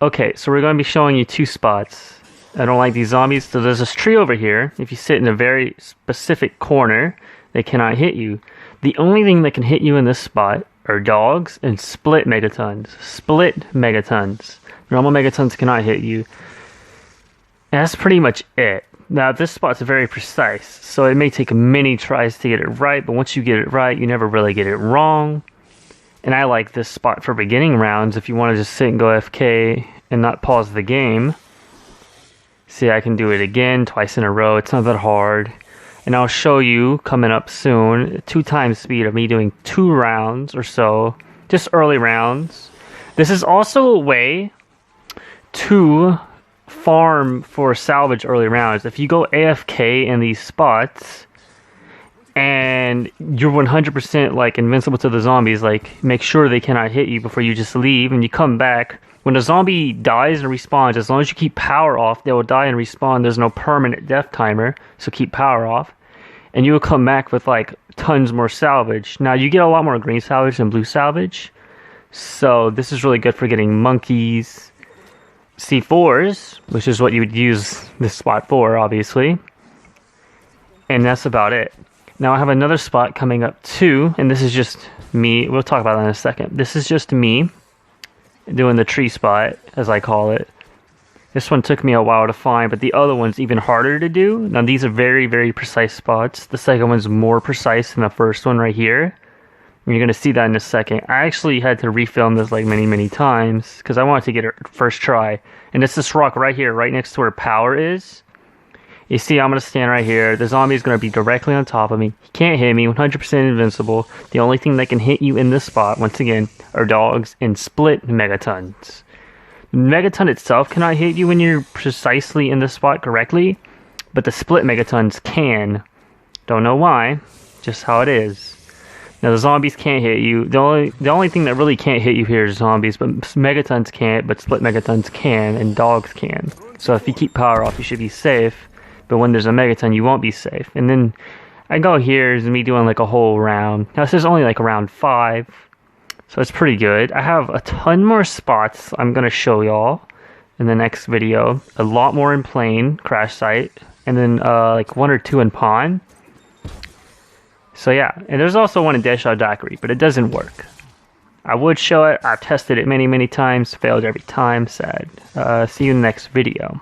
Okay, so we're going to be showing you 2 spots. I don't like these zombies. So there's this tree over here. If you sit in a very specific corner, they cannot hit you. The only thing that can hit you in this spot are dogs and split megatons. Split megatons. Normal megatons cannot hit you. And that's pretty much it. Now this spot's very precise, so it may take many tries to get it right, but once you get it right, you never really get it wrong. And I like this spot for beginning rounds if you want to just sit and go AFK and not pause the game. See, I can do it again twice in a row. It's not that hard. And I'll show you coming up soon 2 times speed of me doing 2 rounds or so, just early rounds. This is also a way to farm for salvage early rounds. If you go AFK in these spots and you're 100% like invincible to the zombies, like make sure they cannot hit you before you just leave and you come back. When a zombie dies and respawns, as long as you keep power off, they will die and respawn. There's no permanent death timer, so keep power off. And you will come back with like tons more salvage. Now you get a lot more green salvage than blue salvage. So this is really good for getting monkeys, C4s, which is what you would use this spot for, obviously. And that's about it. Now I have another spot coming up too, and this is just me. We'll talk about that in a second. This is just me doing the tree spot, as I call it. This one took me a while to find, but the other one's even harder to do. Now these are very, very precise spots. The second one's more precise than the first one right here. And you're going to see that in a second. I actually had to refilm this like many, many times because I wanted to get it first try. And it's this rock right here, right next to where power is. You see, I'm going to stand right here. The zombie is going to be directly on top of me. He can't hit me, 100% invincible. The only thing that can hit you in this spot, once again, are dogs and split megatons. Megaton itself cannot hit you when you're precisely in this spot correctly, but the split megatons can. Don't know why, just how it is. Now the zombies can't hit you. The only thing that really can't hit you here is zombies, but megatons can't, but split megatons can, and dogs can. So if you keep power off, you should be safe. But when there's a megaton, you won't be safe. And then I go here is me doing like a whole round. Now this is only like round 5, so it's pretty good. I have a ton more spots I'm gonna show y'all in the next video. A lot more in plane crash site, and then like 1 or 2 in pawn. So yeah, and there's also one in Deschaux Daiquiri, but it doesn't work. I would show it. I've tested it many, many times, failed every time. Sad. See you in the next video.